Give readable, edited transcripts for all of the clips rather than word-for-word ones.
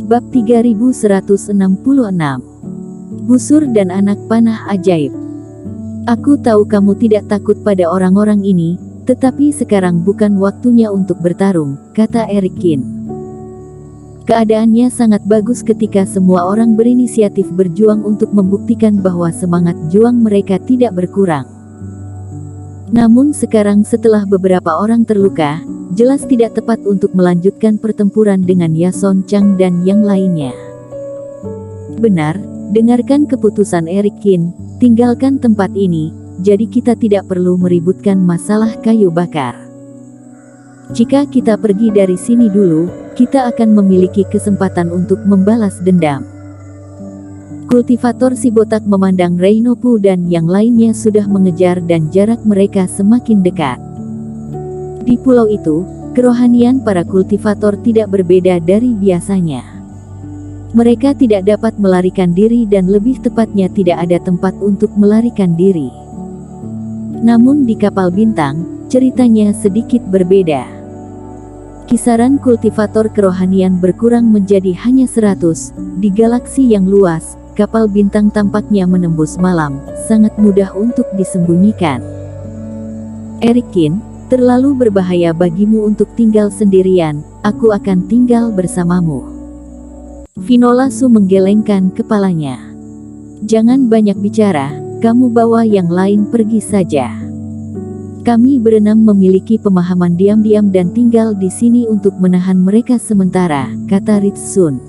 Bab 3166. Busur dan anak panah ajaib. Aku tahu kamu tidak takut pada orang-orang ini, tetapi sekarang bukan waktunya untuk bertarung, kata Erikin. Keadaannya sangat bagus ketika semua orang berinisiatif berjuang untuk membuktikan bahwa semangat juang mereka tidak berkurang. Namun sekarang setelah beberapa orang terluka, jelas tidak tepat untuk melanjutkan pertempuran dengan Yason Chang dan yang lainnya. Benar, dengarkan keputusan Erikin, tinggalkan tempat ini, jadi kita tidak perlu meributkan masalah kayu bakar. Jika kita pergi dari sini dulu, kita akan memiliki kesempatan untuk membalas dendam. Kultivator si botak memandang Reinopu dan yang lainnya sudah mengejar dan jarak mereka semakin dekat. Di pulau itu, kerohanian para kultivator tidak berbeda dari biasanya. Mereka tidak dapat melarikan diri dan lebih tepatnya tidak ada tempat untuk melarikan diri. Namun di kapal bintang, ceritanya sedikit berbeda. Kisaran kultivator kerohanian berkurang menjadi hanya 100, di galaksi yang luas, kapal bintang tampaknya menembus malam, sangat mudah untuk disembunyikan. Erikin, terlalu berbahaya bagimu untuk tinggal sendirian, aku akan tinggal bersamamu. Finola Su menggelengkan kepalanya. Jangan banyak bicara, kamu bawa yang lain pergi saja. Kami berenam memiliki pemahaman diam-diam dan tinggal di sini untuk menahan mereka sementara, kata Ritsun.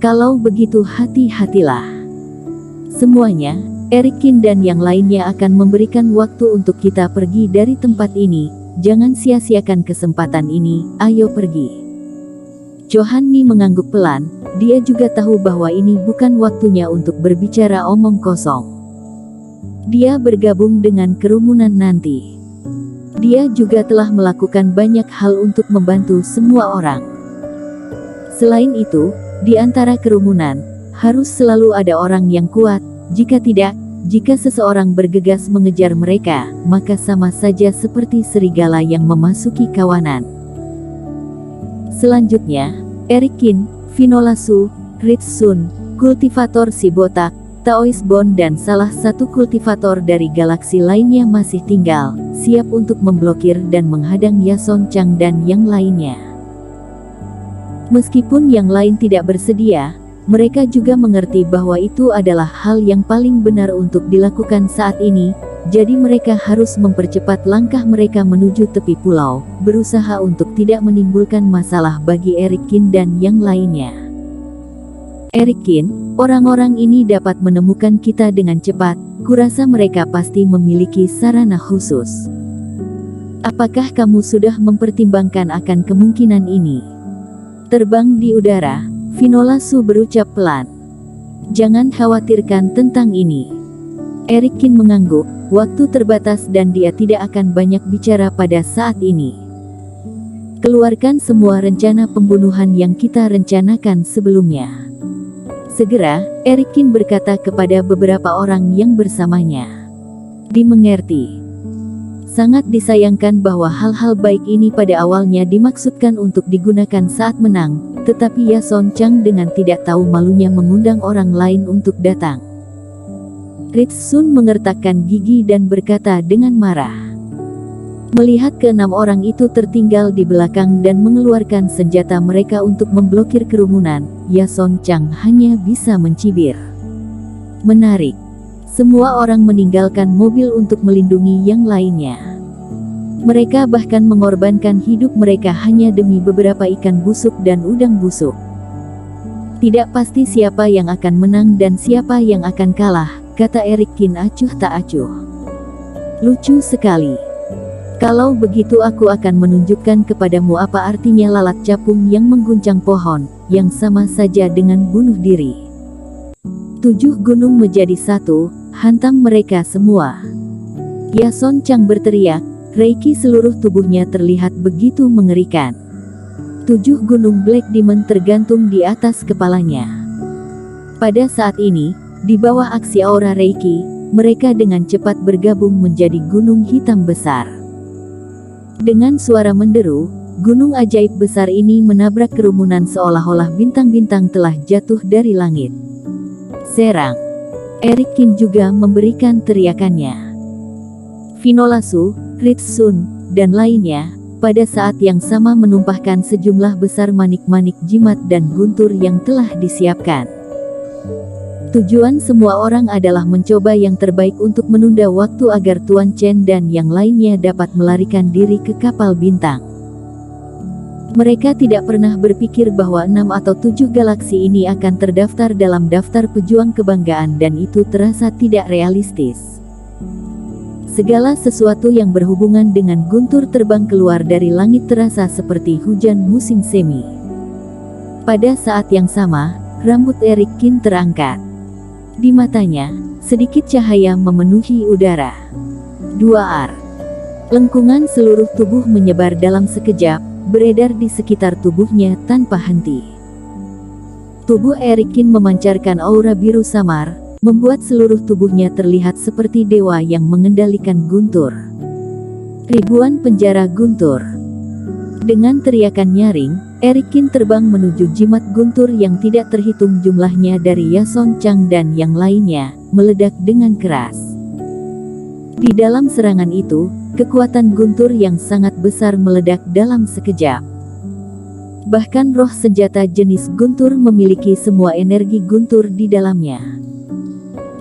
Kalau begitu hati-hatilah. Semuanya, Erikin dan yang lainnya akan memberikan waktu untuk kita pergi dari tempat ini, jangan sia-siakan kesempatan ini, ayo pergi. Johanni mengangguk pelan, dia juga tahu bahwa ini bukan waktunya untuk berbicara omong kosong. Dia bergabung dengan kerumunan nanti. Dia juga telah melakukan banyak hal untuk membantu semua orang. Selain itu, di antara kerumunan, harus selalu ada orang yang kuat, jika tidak, jika seseorang bergegas mengejar mereka, maka sama saja seperti serigala yang memasuki kawanan. Selanjutnya, Erikin, Finola Su, Ritsun, kultivator si botak, Taois Bond dan salah satu kultivator dari galaksi lainnya masih tinggal, siap untuk memblokir dan menghadang Yason Chang dan yang lainnya. Meskipun yang lain tidak bersedia, mereka juga mengerti bahwa itu adalah hal yang paling benar untuk dilakukan saat ini, jadi mereka harus mempercepat langkah mereka menuju tepi pulau, berusaha untuk tidak menimbulkan masalah bagi Erikin dan yang lainnya. Erikin, orang-orang ini dapat menemukan kita dengan cepat, kurasa mereka pasti memiliki sarana khusus. Apakah kamu sudah mempertimbangkan akan kemungkinan ini? Terbang di udara, Finola Su berucap pelan. Jangan khawatirkan tentang ini. Erikin mengangguk, waktu terbatas dan dia tidak akan banyak bicara pada saat ini. Keluarkan semua rencana pembunuhan yang kita rencanakan sebelumnya. Segera, Erikin berkata kepada beberapa orang yang bersamanya. Dimengerti. Sangat disayangkan bahwa hal-hal baik ini pada awalnya dimaksudkan untuk digunakan saat menang, tetapi Yason Chang dengan tidak tahu malunya mengundang orang lain untuk datang. Ritsun mengertakkan gigi dan berkata dengan marah. Melihat keenam orang itu tertinggal di belakang dan mengeluarkan senjata mereka untuk memblokir kerumunan, Yason Chang hanya bisa mencibir. Menarik. Semua orang meninggalkan mobil untuk melindungi yang lainnya. Mereka bahkan mengorbankan hidup mereka hanya demi beberapa ikan busuk dan udang busuk. Tidak pasti siapa yang akan menang dan siapa yang akan kalah, kata Erikin acuh tak acuh. Lucu sekali. Kalau begitu aku akan menunjukkan kepadamu apa artinya lalat capung yang mengguncang pohon, yang sama saja dengan bunuh diri. 7 gunung menjadi satu, hantam mereka semua. Yason Chang berteriak, reiki seluruh tubuhnya terlihat begitu mengerikan. 7 gunung Black Demon tergantung di atas kepalanya. Pada saat ini, di bawah aksi aura reiki, mereka dengan cepat bergabung menjadi gunung hitam besar. Dengan suara menderu, gunung ajaib besar ini menabrak kerumunan seolah-olah bintang-bintang telah jatuh dari langit. Serang. Eric Kin juga memberikan teriakannya. Vinolasu, Ritsun, dan lainnya, pada saat yang sama menumpahkan sejumlah besar manik-manik jimat dan guntur yang telah disiapkan. Tujuan semua orang adalah mencoba yang terbaik untuk menunda waktu agar Tuan Chen dan yang lainnya dapat melarikan diri ke kapal bintang. Mereka tidak pernah berpikir bahwa 6 atau 7 galaksi ini akan terdaftar dalam daftar pejuang kebanggaan dan itu terasa tidak realistis. Segala sesuatu yang berhubungan dengan guntur terbang keluar dari langit terasa seperti hujan musim semi. Pada saat yang sama, rambut Eric Kin terangkat. Di matanya, sedikit cahaya memenuhi udara. 2 Lengkungan seluruh tubuh menyebar dalam sekejap, beredar di sekitar tubuhnya tanpa henti. Tubuh Eric Kin memancarkan aura biru samar, membuat seluruh tubuhnya terlihat seperti dewa yang mengendalikan guntur. Ribuan penjara guntur. Dengan teriakan nyaring, Eric Kin terbang menuju jimat guntur yang tidak terhitung jumlahnya dari Yason Chang dan yang lainnya, meledak dengan keras. Di dalam serangan itu, kekuatan guntur yang sangat besar meledak dalam sekejap. Bahkan roh senjata jenis guntur memiliki semua energi guntur di dalamnya.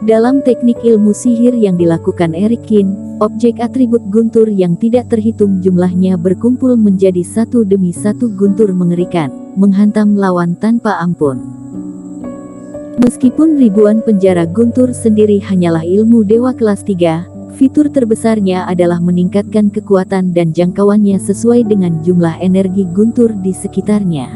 Dalam teknik ilmu sihir yang dilakukan Eric Kin, objek atribut guntur yang tidak terhitung jumlahnya berkumpul menjadi satu demi satu guntur mengerikan, menghantam lawan tanpa ampun. Meskipun ribuan penjara guntur sendiri hanyalah ilmu dewa kelas 3, fitur terbesarnya adalah meningkatkan kekuatan dan jangkauannya sesuai dengan jumlah energi guntur di sekitarnya.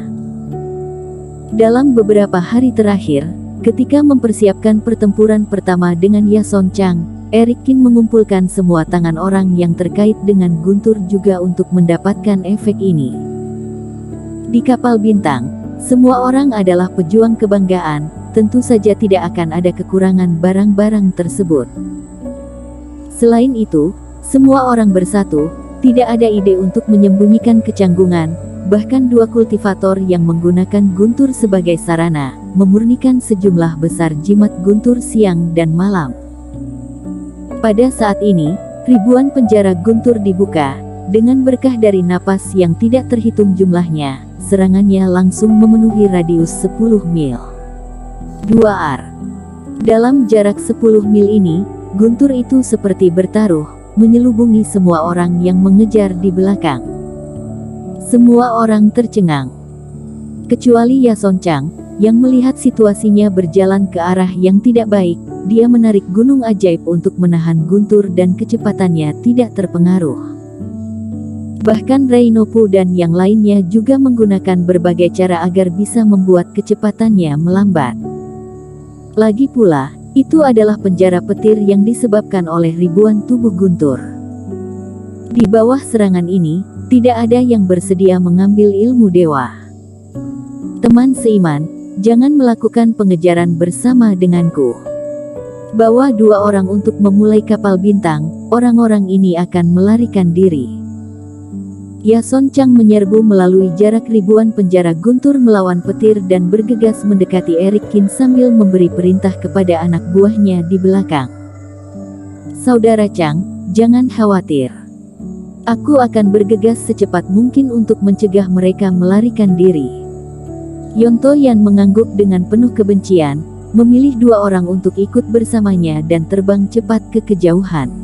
Dalam beberapa hari terakhir, ketika mempersiapkan pertempuran pertama dengan Yason Chang, Eric Kin mengumpulkan semua tangan orang yang terkait dengan guntur juga untuk mendapatkan efek ini. Di kapal bintang, semua orang adalah pejuang kebanggaan, tentu saja tidak akan ada kekurangan barang-barang tersebut. Selain itu, semua orang bersatu, tidak ada ide untuk menyembunyikan kecanggungan, bahkan 2 kultivator yang menggunakan guntur sebagai sarana, memurnikan sejumlah besar jimat guntur siang dan malam. Pada saat ini, ribuan penjara guntur dibuka, dengan berkah dari napas yang tidak terhitung jumlahnya, serangannya langsung memenuhi radius 10 mil. 2 Dalam jarak 10 mil ini, guntur itu seperti bertaruh, menyelubungi semua orang yang mengejar di belakang. Semua orang tercengang. Kecuali Yason Chang, yang melihat situasinya berjalan ke arah yang tidak baik, dia menarik gunung ajaib untuk menahan guntur dan kecepatannya tidak terpengaruh. Bahkan Reino Pu dan yang lainnya juga menggunakan berbagai cara agar bisa membuat kecepatannya melambat. Lagi pula, itu adalah penjara petir yang disebabkan oleh ribuan tubuh guntur. Di bawah serangan ini, tidak ada yang bersedia mengambil ilmu dewa. Teman seiman, jangan melakukan pengejaran bersama denganku. Bawa 2 orang untuk memulai kapal bintang, orang-orang ini akan melarikan diri. Yason Chang menyerbu melalui jarak ribuan penjara guntur melawan petir dan bergegas mendekati Eric Kin sambil memberi perintah kepada anak buahnya di belakang. Saudara Chang, jangan khawatir. Aku akan bergegas secepat mungkin untuk mencegah mereka melarikan diri. Yonto Yan mengangguk dengan penuh kebencian, memilih 2 orang untuk ikut bersamanya dan terbang cepat ke kejauhan.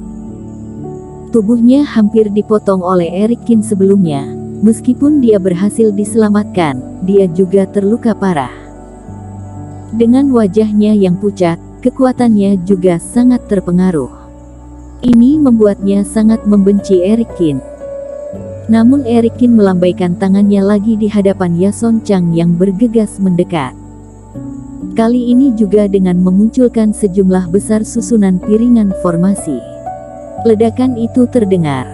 Tubuhnya hampir dipotong oleh Eric Kin sebelumnya, meskipun dia berhasil diselamatkan, dia juga terluka parah. Dengan wajahnya yang pucat, kekuatannya juga sangat terpengaruh. Ini membuatnya sangat membenci Eric Kin. Namun Eric Kin melambaikan tangannya lagi di hadapan Yason Chang yang bergegas mendekat. Kali ini juga dengan memunculkan sejumlah besar susunan piringan formasi. Ledakan itu terdengar.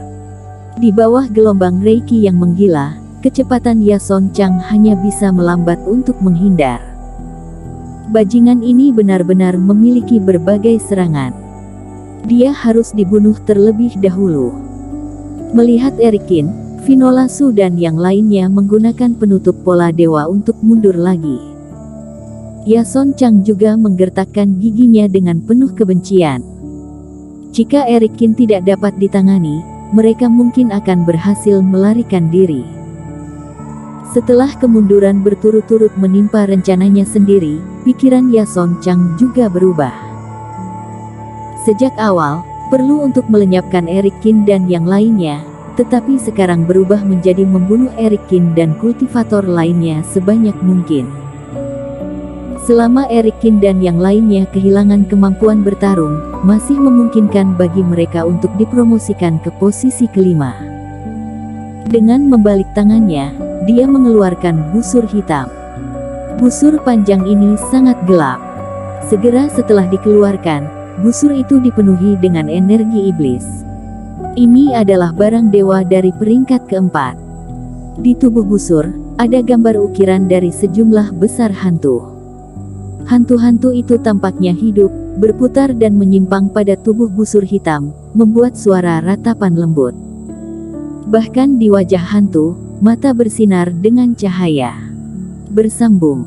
Di bawah gelombang Reiki yang menggila, kecepatan Yason Chang hanya bisa melambat untuk menghindar. Bajingan ini benar-benar memiliki berbagai serangan. Dia harus dibunuh terlebih dahulu. Melihat Eric Kin, Vinola Su dan yang lainnya menggunakan penutup pola dewa untuk mundur lagi. Yason Chang juga menggertakkan giginya dengan penuh kebencian. Jika Eric Kin tidak dapat ditangani, mereka mungkin akan berhasil melarikan diri. Setelah kemunduran berturut-turut menimpa rencananya sendiri, pikiran Yason Chang juga berubah. Sejak awal, perlu untuk melenyapkan Eric Kin dan yang lainnya, tetapi sekarang berubah menjadi membunuh Eric Kin dan kultivator lainnya sebanyak mungkin. Selama Eric Kin dan yang lainnya kehilangan kemampuan bertarung, masih memungkinkan bagi mereka untuk dipromosikan ke posisi kelima. Dengan membalik tangannya, dia mengeluarkan busur hitam. Busur panjang ini sangat gelap. Segera setelah dikeluarkan, busur itu dipenuhi dengan energi iblis. Ini adalah barang dewa dari peringkat keempat. Di tubuh busur, ada gambar ukiran dari sejumlah besar hantu. Hantu-hantu itu tampaknya hidup, berputar dan menyimpang pada tubuh busur hitam, membuat suara ratapan lembut. Bahkan di wajah hantu, mata bersinar dengan cahaya bersambung.